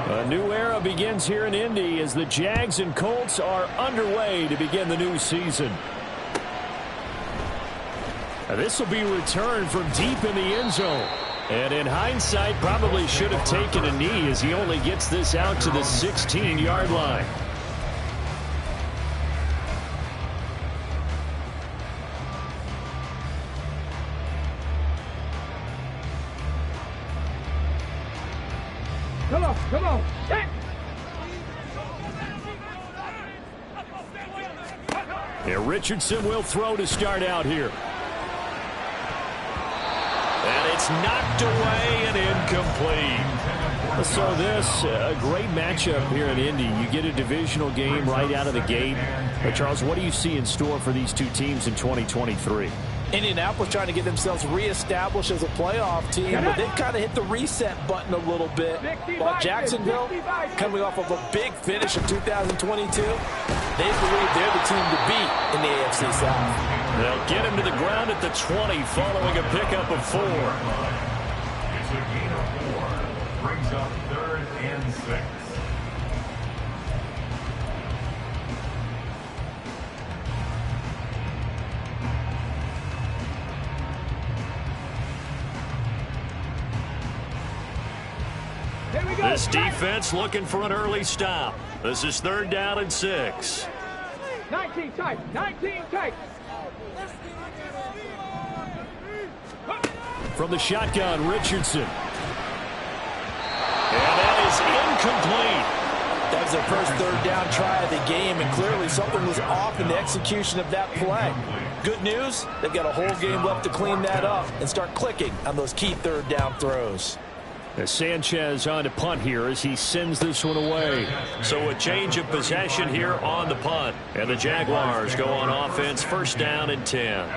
A new era begins here in Indy as the Jags and Colts are underway to begin the new season. This will be returned from deep in the end zone. And in hindsight, probably should have taken a knee as he only gets this out to the 16-yard line. Come on. And Richardson will throw to start out here. And it's knocked away and incomplete. So this, a great matchup here in Indy. You get a divisional game right out of the gate. But Charles, what do you see in store for these two teams in 2023? Indianapolis trying to get themselves reestablished as a playoff team, but they've kind of hit the reset button a little bit. While Jacksonville, coming off of a big finish in 2022, they believe they're the team to beat in the AFC South. They'll get him to the ground at the 20 following a pickup of 4. It's a gain of 4. Brings up 3rd and 6. This defense looking for an early stop. This is 3rd down and 6. 19 tight. From the shotgun, Richardson. And that is incomplete. That was their first 3rd down try of the game, and clearly something was off in the execution of that play. Good news, they've got a whole game left to clean that up and start clicking on those key 3rd down throws. As Sanchez on to punt here as he sends this one away. So a change of possession here on the punt. And the Jaguars go on offense, 1st down and 10.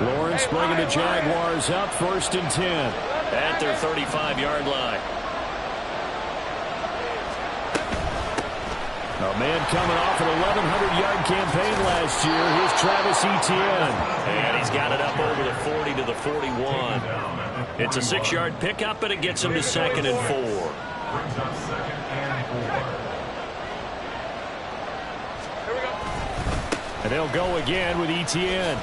Lawrence bringing the Jaguars up, 1st and 10. At their 35-yard line. A man coming off an 1,100-yard campaign last year. Here's Travis Etienne. And he's got it up over the 40 to the 41. It's a 6-yard pickup, and it gets him to 2nd and 4. And they'll go again with Etienne.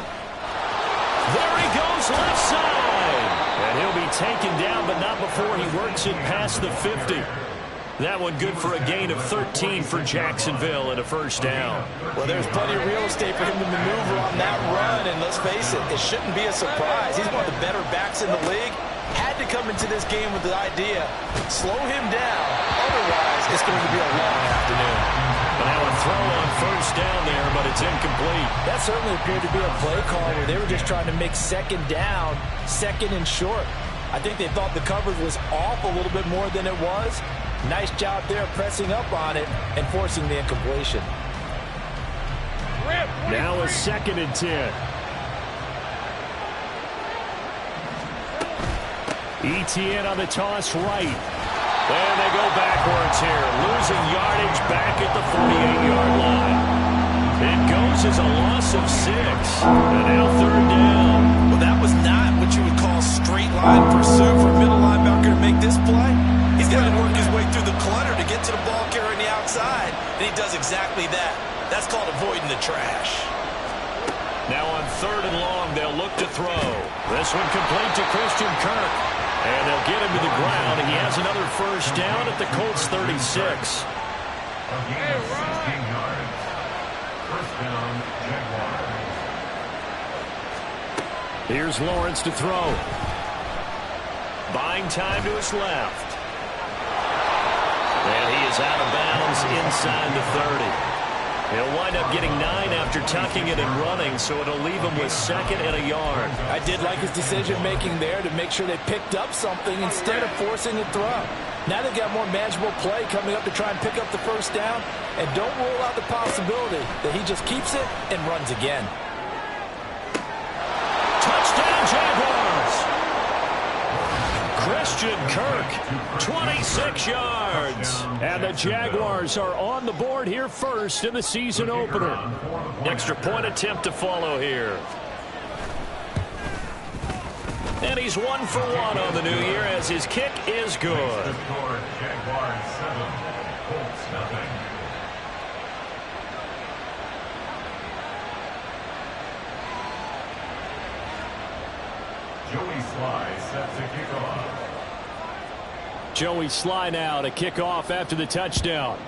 There he goes, left side. And he'll be taken down, but not before he works it past the 50. That one good for a gain of 13 for Jacksonville and a 1st down. Well, there's plenty of real estate for him to maneuver on that run, and let's face it, it shouldn't be a surprise. He's one of the better backs in the league. Had to come into this game with the idea, slow him down, otherwise it's going to be a long afternoon. But now a throw on 1st down there, but it's incomplete. That certainly appeared to be a play call where they were just trying to make 2nd down, 2nd and short. I think they thought the coverage was off a little bit more than it was. Nice job there pressing up on it and forcing the incompletion. Now a 2nd and 10. Etienne on the toss right. And they go backwards here. Losing yardage back at the 48-yard line. It goes as a loss of 6. And now 3rd down. Well, that was not what you would call straight line pursuit for a middle linebacker to make this play. He's got to work his way through the clutter to get to the ball carrier on the outside. And he does exactly that. That's called avoiding the trash. Now on 3rd and long, they'll look to throw. This one complete to Christian Kirk. And they'll get him to the ground. And he has another 1st down at the Colts 36. Again, 16 yards. 1st down, Jaguars. Here's Lawrence to throw. Buying time to his left. And he is out of bounds inside the 30. He'll wind up getting 9 after tucking it and running, so it'll leave him with 2nd and a yard. I did like his decision-making there to make sure they picked up something instead of forcing a throw. Now they've got more manageable play coming up to try and pick up the 1st down, and don't rule out the possibility that he just keeps it and runs again. Touchdown, Jaguars! Christian Kirk, 26 yards. And the Jaguars are on the board here first in the season opener. Extra point attempt to follow here. And And he's 1 for 1 on the new year as his kick is good. Jaguars 7, Colts nothing. Joey Sly set to kick off. Joey Sly now to kick off after the touchdown.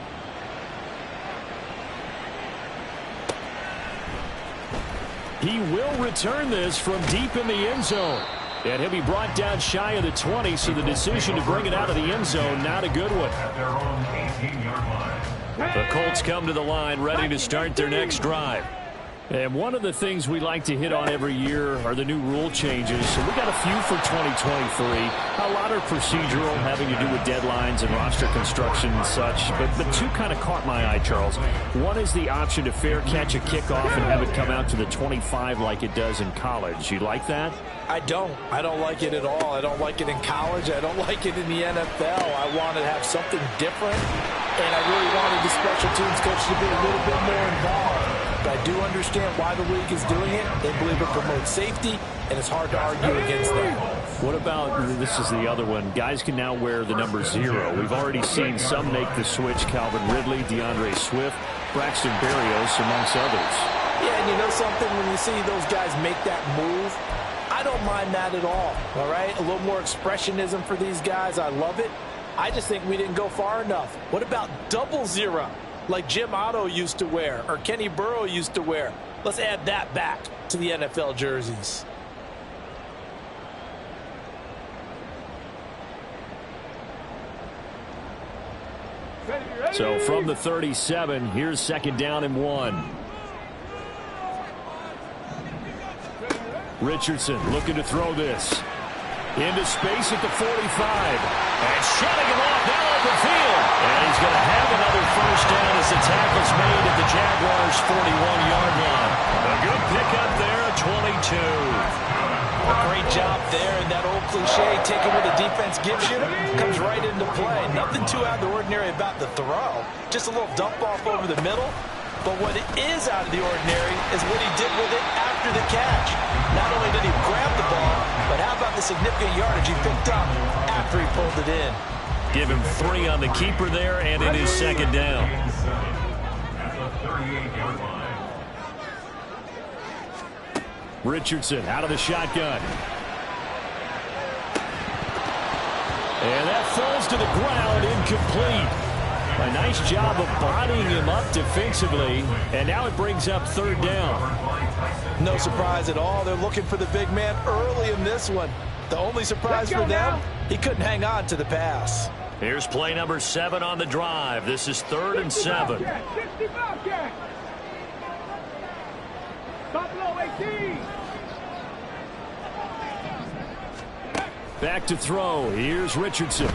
He will return this from deep in the end zone. And he'll be brought down shy of the 20, so the decision to bring it out of the end zone, not a good one. At their own 18-yard line. The Colts come to the line ready to start their next drive. And one of the things we like to hit on every year are the new rule changes. So we got a few for 2023. A lot are procedural, having to do with deadlines and roster construction and such. But two kind of caught my eye, Charles. One is the option to fair catch a kickoff and have it come out to the 25 like it does in college. You like that? I don't like it at all. I don't like it in college. I don't like it in the NFL. I want to have something different, and I really wanted the special teams coach to be a little bit more involved. But I do understand why the league is doing it. They believe it promotes safety, and it's hard to argue against that. What about, this is the other one, guys can now wear the number 0. We've already seen some make the switch, Calvin Ridley, DeAndre Swift, Braxton Berrios, amongst others. Yeah, and you know something, when you see those guys make that move, I don't mind that at all right? A little more expressionism for these guys. I love it. I just think we didn't go far enough. What about 00, like Jim Otto used to wear or Kenny Burrow used to wear? Let's add that back to the NFL jerseys. So from the 37, here's 2nd down and 1. Richardson looking to throw this into space at the 45. And shutting him off now open field. And he's going to have another first down as the tackle's made at the Jaguars' 41-yard line. A good pickup there at 22. A great job there, and that old cliche, taking what the defense gives you, comes right into play. Nothing too out of the ordinary about the throw. Just a little dump off over the middle. But what is out of the ordinary is what he did with it after the catch. Not only did he grab the ball, but how about the significant yardage he picked up after he pulled it in? Give him 3 on the keeper there, and it is 2nd down. At the 38-yard line. Richardson out of the shotgun. And that falls to the ground, incomplete. A nice job of bodying him up defensively, and now it brings up 3rd down. No surprise at all. They're looking for the big man early in this one. The only surprise for them, he couldn't hang on to the pass. Here's play number 7 on the drive. This is 3rd and 7. Back to throw. Here's Richardson.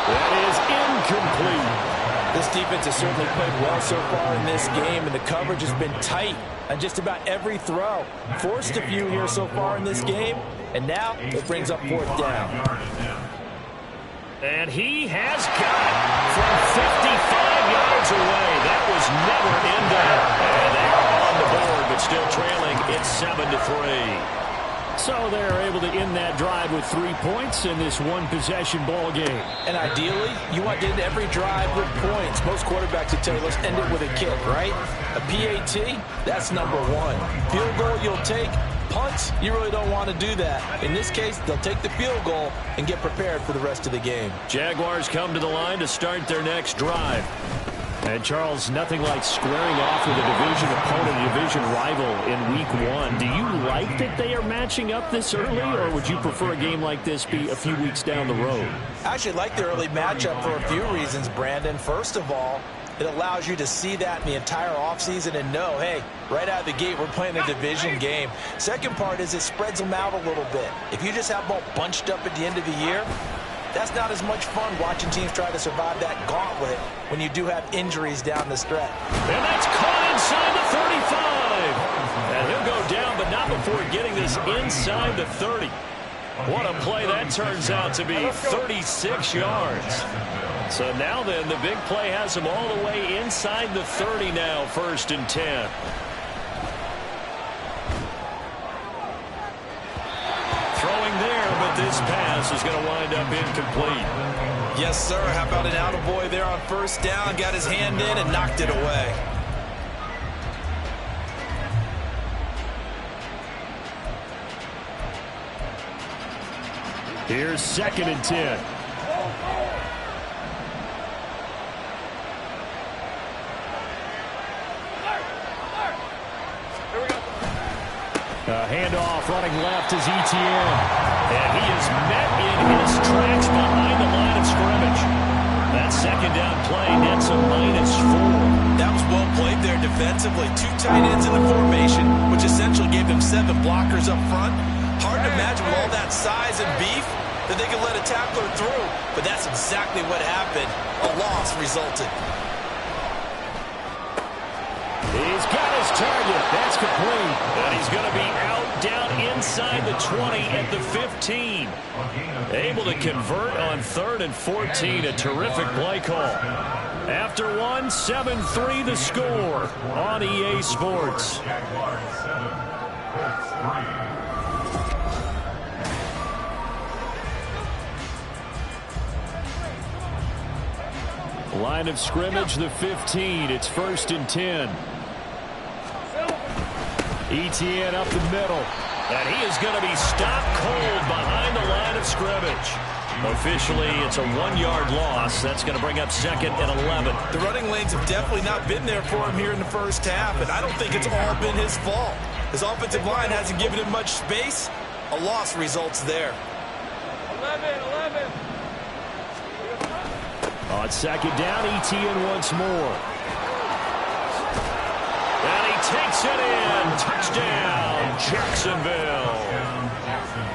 That is incomplete. This defense has certainly played well so far in this game, and the coverage has been tight on just about every throw. Forced a few here so far in this game, and now it brings up 4th down. And he has got it from 55 yards away. That was never in doubt. And they are on the board, but still trailing. It's 7-3. So they're able to end that drive with 3 points in this one-possession ball game. And ideally, you want to end every drive with points. Most quarterbacks would tell you, let's end it with a kick, right? A PAT, that's number 1. Field goal you'll take. Punts, you really don't want to do that. In this case, they'll take the field goal and get prepared for the rest of the game. Jaguars come to the line to start their next drive. And, Charles, nothing like squaring off with a division opponent, a division rival in Week 1. Do you like that they are matching up this early, or would you prefer a game like this be a few weeks down the road? I actually like the early matchup for a few reasons, Brandon. First of all, it allows you to see that in the entire offseason and know, hey, right out of the gate, we're playing a division game. Second part is it spreads them out a little bit. If you just have them all bunched up at the end of the year, that's not as much fun watching teams try to survive that gauntlet when you do have injuries down the stretch. And that's caught inside the 35. And he'll go down, but not before getting this inside the 30. What a play that turns out to be, 36 yards. So now then, the big play has him all the way inside the 30 now, 1st and 10. this pass is going to wind up incomplete. Yes, sir. How about an attaboy there on first down? Got his hand in and knocked it away. Here's 2nd and 10. Handoff running left is Etienne. And he is met in his tracks behind the line of scrimmage. That 2nd down play nets a -4. That was well played there defensively. 2 tight ends in the formation, which essentially gave them 7 blockers up front. Hard to imagine with all that size and beef that they could let a tackler through. But that's exactly what happened. A loss resulted. He's got his target. That's complete. And he's going to be out down inside the 20 at the 15. Able to convert on 3rd and 14. A terrific play call. After one, 7-3 the score on EA Sports. Line of scrimmage, the 15. It's 1st and 10. Etienne up the middle. And he is going to be stopped cold behind the line of scrimmage. Officially, it's a 1-yard loss. That's going to bring up 2nd and 11. The running lanes have definitely not been there for him here in the first half, and I don't think it's all been his fault. His offensive line hasn't given him much space. A loss results there. 11. On 2nd down, Etienne once more. And he takes it in. Touchdown, Jacksonville.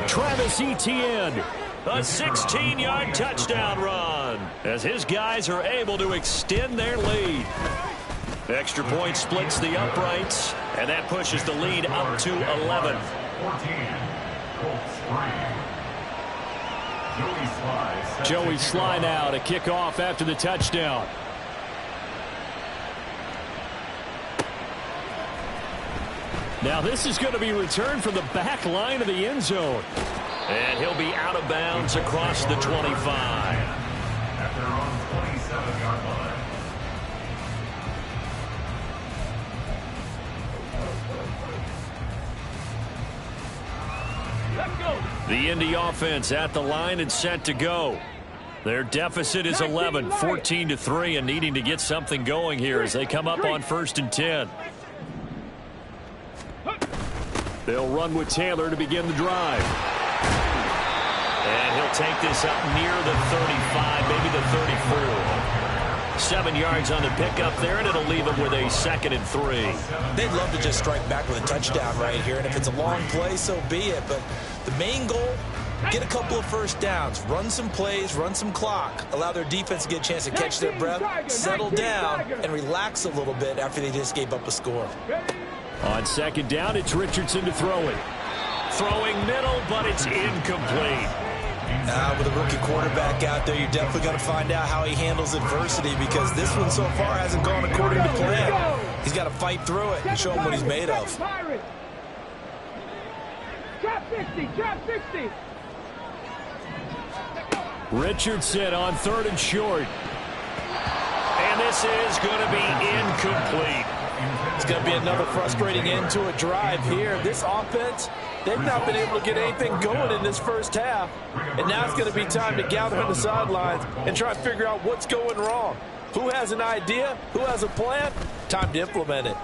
Travis Etienne, a 16-yard touchdown run as his guys are able to extend their lead. Extra point splits the uprights, and that pushes the lead up to 11. 14, Colts 3. Joey Sly now to kick off after the touchdown. Now this is going to be returned from the back line of the end zone. And he'll be out of bounds across the 25. At their own 27-yard line. The Indy offense at the line and set to go. Their deficit is 11, 14-3, and needing to get something going here as they come up on 1st and 10. They'll run with Taylor to begin the drive. And he'll take this up near the 35, maybe the 34. 7 yards on the pickup there, and it'll leave him with a 2nd and 3. They'd love to just strike back with a touchdown right here, and if it's a long play, so be it. But the main goal, get a couple of first downs, run some plays, run some clock, allow their defense to get a chance to catch their breath, settle down, and relax a little bit after they just gave up a score. On 2nd down, it's Richardson to throw it. Throwing middle, but it's incomplete. With a rookie quarterback out there, you're definitely going to find out how he handles adversity, because this one so far hasn't gone according to plan. He's got to fight through it and show him what he's made of. Trap 60, trap 60. Richardson on 3rd and short. And this is going to be incomplete. It's going to be another frustrating end to a drive here. This offense, they've not been able to get anything going in this first half. And now it's going to be time to gather on the sidelines and try and figure out what's going wrong. Who has an idea? Who has a plan? Time to implement it.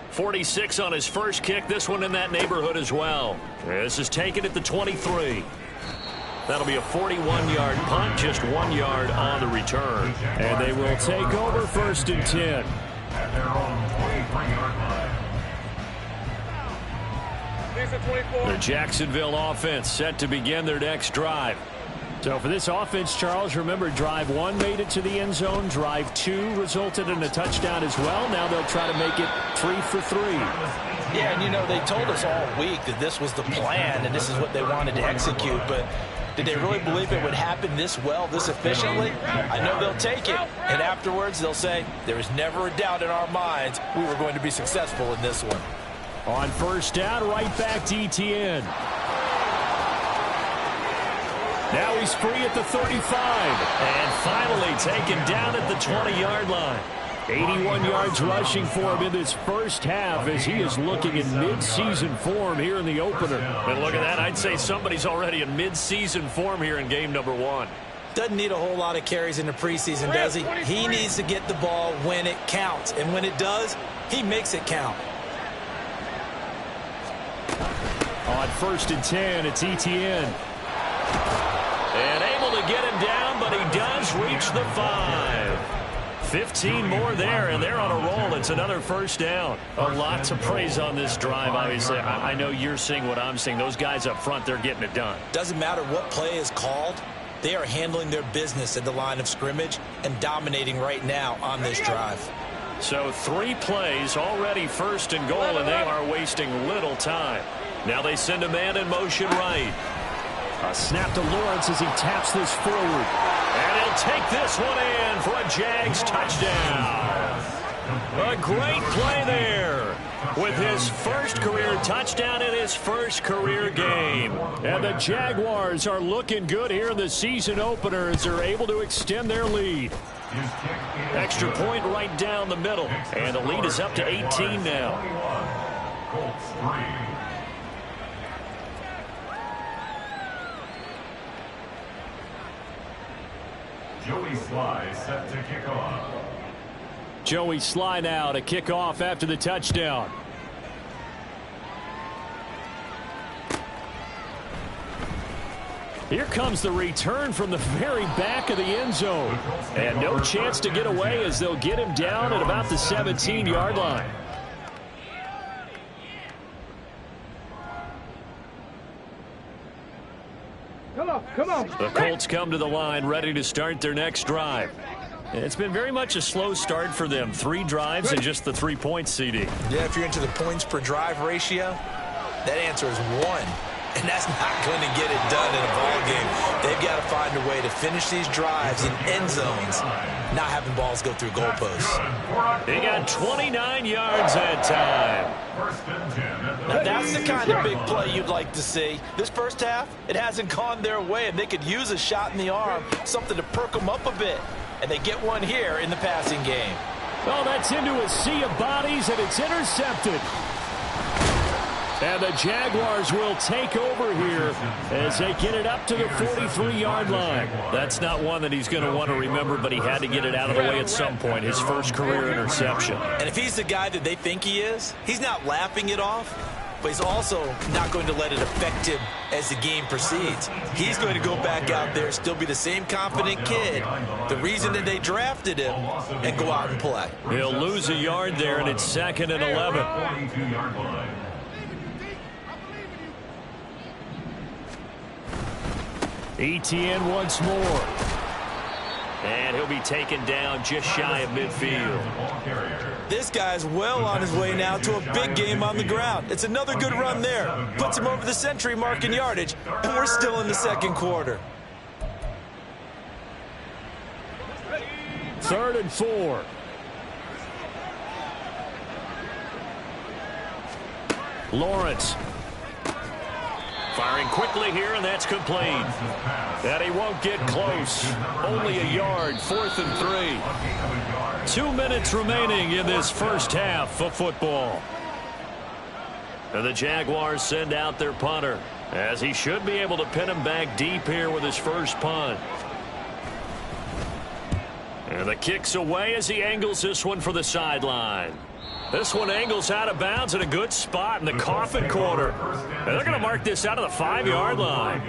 46 on his first kick. This one in that neighborhood as well. This is taken at the 23. That'll be a 41-yard punt, just 1 yard on the return. And they will take over 1st and 10. At their own 23-yard line. The Jacksonville offense set to begin their next drive. So for this offense, Charles, remember drive 1 made it to the end zone. Drive 2 resulted in a touchdown as well. Now they'll try to make it 3 for 3. Yeah, and you know, they told us all week that this was the plan and this is what they wanted to execute, but did they really believe it would happen this well, this efficiently? I know they'll take it, and afterwards they'll say, there was never a doubt in our minds we were going to be successful in this one. On 1st down, right back to Etienne. Now he's free at the 35. And finally taken down at the 20-yard line. 81 yards rushing for him in this first half as he is looking in mid-season form here in the opener. And look at that. I'd say somebody's already in mid-season form here in game number 1. Doesn't need a whole lot of carries in the preseason, does he? He needs to get the ball when it counts. And when it does, he makes it count. On 1st and 10, it's Etienne. And able to get him down, but he does reach the 5. 15 more there, and they're on a roll. It's another first down. A lot to praise on this drive, obviously. I know you're seeing what I'm seeing. Those guys up front, they're getting it done. Doesn't matter what play is called. They are handling their business at the line of scrimmage and dominating right now on this drive. So 3 plays, already 1st and goal, and they are wasting little time. Now they send a man in motion right. A snap to Lawrence as he taps this forward. And he'll take this one in for a Jags touchdown. A great play there with his first career touchdown in his first career game. And the Jaguars are looking good here in the season opener as they're able to extend their lead. Extra point right down the middle. And the lead is up to 18 now. Colts 3. Joey Sly set to kick off. Joey Sly now to kick off after the touchdown. Here comes the return from the very back of the end zone. And no chance to get away as they'll get him down at about the 17-yard line. Come on. The Colts come to the line ready to start their next drive. It's been very much a slow start for them. 3 drives and just the 3 points, CD. Yeah, if you're into the points per drive ratio, that answer is 1. And that's not going to get it done in a ball game. They've got to find a way to finish these drives in end zones, not having balls go through goalposts. They got 29 yards that time. Now that's the kind of big play you'd like to see. This first half, it hasn't gone their way, and they could use a shot in the arm, something to perk them up a bit. And they get one here in the passing game. Oh, that's into a sea of bodies, and it's intercepted. And the Jaguars will take over here as they get it up to the 43-yard line. That's not one that he's going to want to remember, but he had to get it out of the way at some point, his first career interception. And if he's the guy that they think he is, he's not laughing it off, but he's also not going to let it affect him as the game proceeds. He's going to go back out there, still be the same confident kid, the reason that they drafted him, and go out and play. He'll lose a yard there, and it's 2nd and 11. Etienne once more. And he'll be taken down just shy of midfield. This guy's well on his way now to a big game on the ground. It's another good run there. Puts him over the century mark in yardage, and we're still in the second quarter. 3rd and 4. Lawrence. Firing quickly here, and that's complete. And he won't get close. Only a yard, 4th and 3. 2 minutes remaining in this first half of football. And the Jaguars send out their punter, as he should be able to pin him back deep here with his first punt. And the kick's away as he angles this one for the sideline. This one angles out of bounds in a good spot in the coffin corner. And they're going to mark this out of the 5-yard line.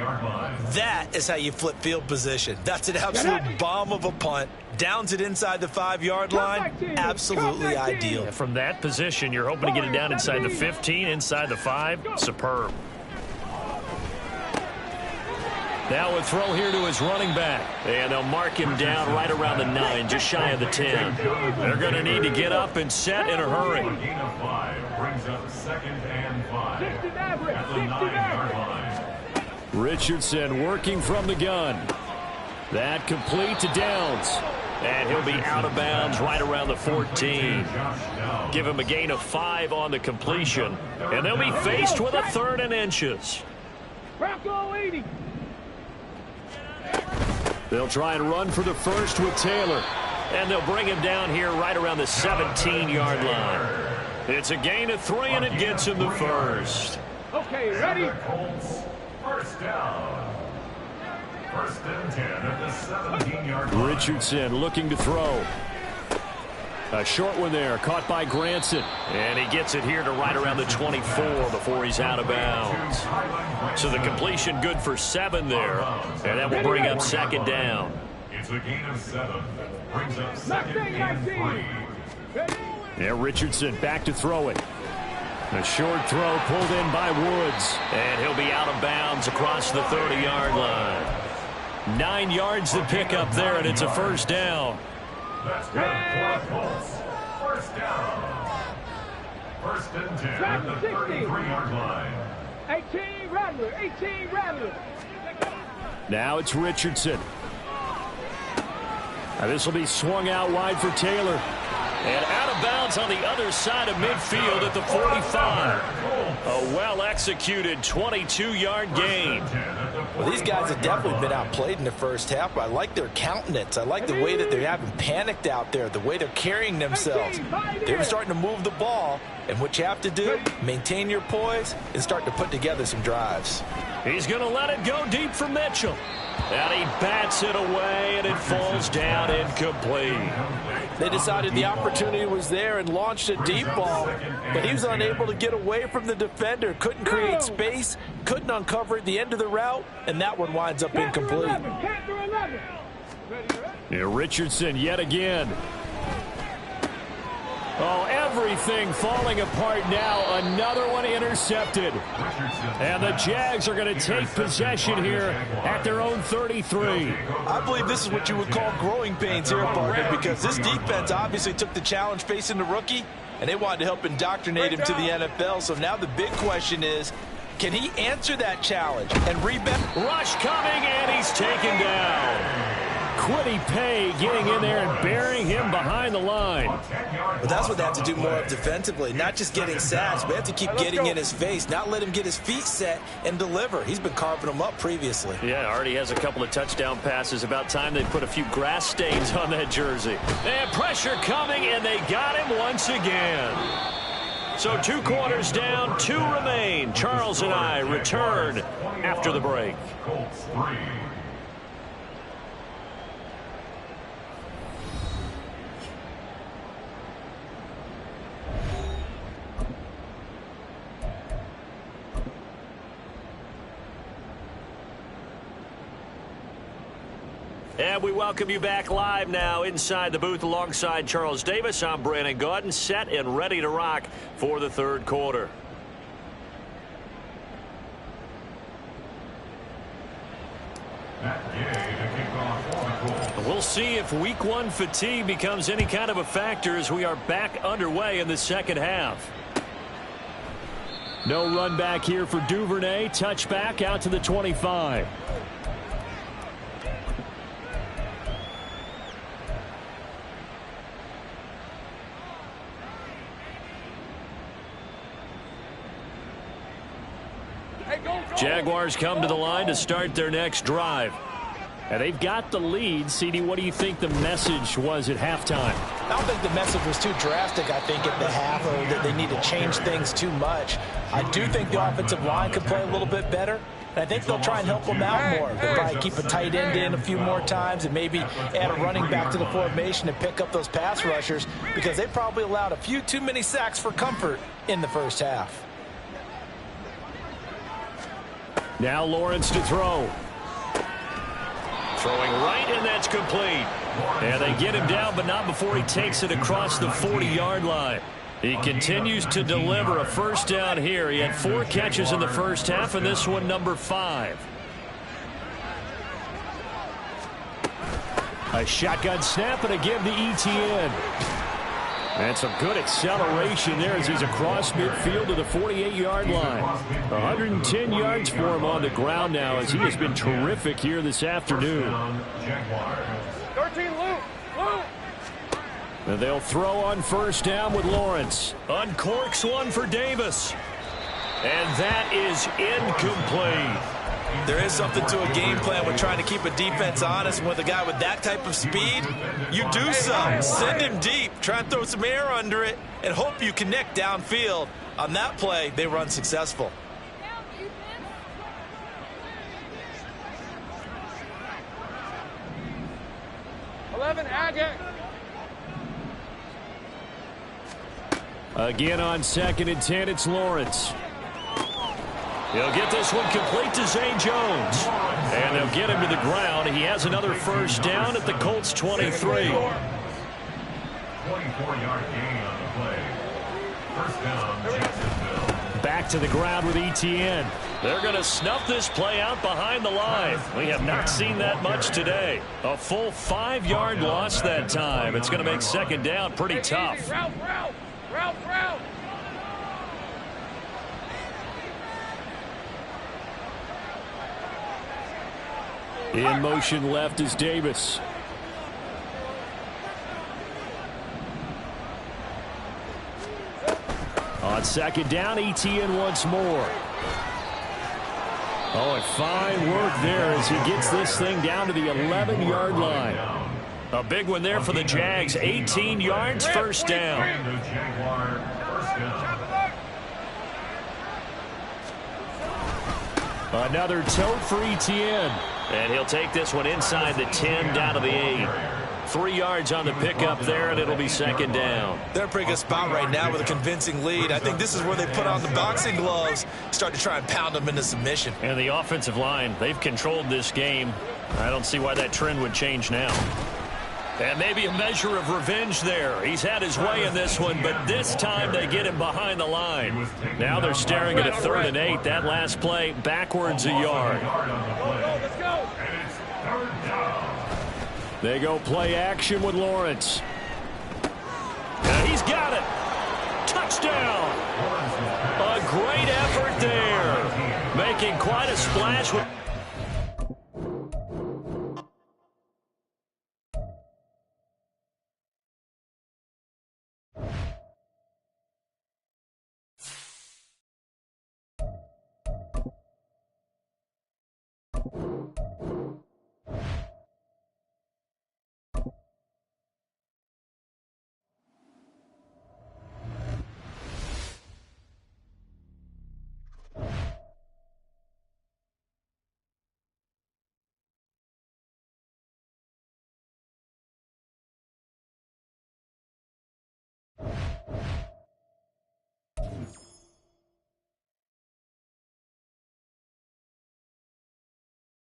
That is how you flip field position. That's an absolute bomb of a punt. Downs it inside the 5-yard line. Absolutely ideal. And from that position, you're hoping to get it down inside the 15, inside the 5. Superb. Now a throw here to his running back. And they'll mark him down right around the 9, just shy of the 10. They're going to need to get up and set in a hurry. Gain of 5 brings up 2nd and 5 at the 9-yard line. Richardson working from the gun. That complete to Downs. And he'll be out of bounds right around the 14. Give him a gain of 5 on the completion. And they'll be faced with a 3rd and inches. Bronco 80. They'll try and run for the first with Taylor. And they'll bring him down here right around the 17-yard line. It's a gain of 3, and it gets him the first. Okay, ready? Colts, first down. First and 10 at the 17-yard line. Richardson looking to throw. A short one there, caught by Granson. And he gets it here to right around the 24 before he's out of bounds. So the completion good for 7 there. And that will bring up second down. It's a gain of 7. Brings up second and 3. Yeah, Richardson back to throw it. A short throw pulled in by Woods. And he'll be out of bounds across the 30-yard line. 9 yards to pick up there, and it's a first down. That's good for the Colts. First down. First and 10 at the 33-yard line. 18 Rattler, 18 Rattler. Now it's Richardson. This will be swung out wide for Taylor. And out of bounds on the other side of midfield at the 45. A well-executed 22-yard gain. Well, these guys have definitely been outplayed in the first half, but I like their countenance. I like the way that they haven't panicked out there, the way they're carrying themselves. They're starting to move the ball, and what you have to do, maintain your poise and start to put together some drives. He's going to let it go deep for Mitchell. And he bats it away, and it falls down incomplete. They decided the opportunity was there and launched a deep ball, but he was unable to get away from the defender, couldn't create space, couldn't uncover the end of the route, and that one winds up incomplete. Yeah, Richardson yet again. Oh, everything falling apart now. Another one intercepted. And the Jags are going to take possession here at their own 33. I believe this is what you would call growing pains here, partner, because this defense obviously took the challenge facing the rookie, and they wanted to help indoctrinate him to the NFL. So now the big question is, can he answer that challenge and rebound? Rush coming, and he's taken down. Quiddy Pay getting in there and burying him behind the line. But that's what they have to do more of defensively, not just getting sacks, but have to keep getting in his face, not let him get his feet set and deliver. He's been carving them up previously. Yeah, already has a couple of touchdown passes. About time they put a few grass stains on that jersey. And pressure coming, and they got him once again. So 2 quarters down, 2 remain. Charles and I return after the break. Colts 3. And we welcome you back live now inside the booth alongside Charles Davis. I'm Brandon Gaudin, set and ready to rock for the third quarter. We'll see if week 1 fatigue becomes any kind of a factor as we are back underway in the second half. No run back here for Duvernay. Touchback out to the 25. Jaguars come to the line to start their next drive. And they've got the lead. CD, what do you think the message was at halftime? I don't think the message was too drastic, I think, at the half, or that they need to change things too much. I do think the offensive line could play a little bit better. And I think they'll try and help them out more. They'll probably keep a tight end in a few more times and maybe add a running back to the formation and pick up those pass rushers, because they probably allowed a few too many sacks for comfort in the first half. Now Lawrence to throw. Throwing right, and that's complete. And they get him down, but not before he takes it across the 40-yard line. He continues to deliver a first down here. He had 4 catches in the first half, and this one number 5. A shotgun snap and a give to Etienne. And some good acceleration there as he's across midfield to the 48-yard line. 110 yards for him on the ground now as he has been terrific here this afternoon. 13 Luke. And they'll throw on first down with Lawrence. Uncorks one for Davis. And that is incomplete. There is something to a game plan with trying to keep a defense honest. With a guy with that type of speed, you do some. Send him deep. Try and throw some air under it and hope you connect downfield. On that play, they were unsuccessful. Again on 2nd and 10, it's Lawrence. He'll get this one complete to Zay Jones. And they'll get him to the ground. He has another first down at the Colts 23. 24-yard gain on the play. First down, Jacksonville. Back to the ground with ETN. They're going to snuff this play out behind the line. We have not seen that much today. A full 5-yard loss that time. It's going to make 2nd down pretty tough. Route. In motion left is Davis. On 2nd down, ETN once more. Oh, and fine work there as he gets this thing down to the 11-yard line. A big one there for the Jags. 18 yards, first down. Another tote for ETN. And he'll take this one inside the 10 down to the 8. 3 yards on the pickup there, and it'll be 2nd down. They're in a pretty good spot right now with a convincing lead. I think this is where they put on the boxing gloves, start to try and pound them into submission. And the offensive line, they've controlled this game. I don't see why that trend would change now. And maybe a measure of revenge there. He's had his way in this one, but this time they get him behind the line. Now they're staring at a 3rd and 8. That last play, backwards a yard. Let's go. They go play action with Lawrence. And he's got it. Touchdown. A great effort there. Making quite a splash with...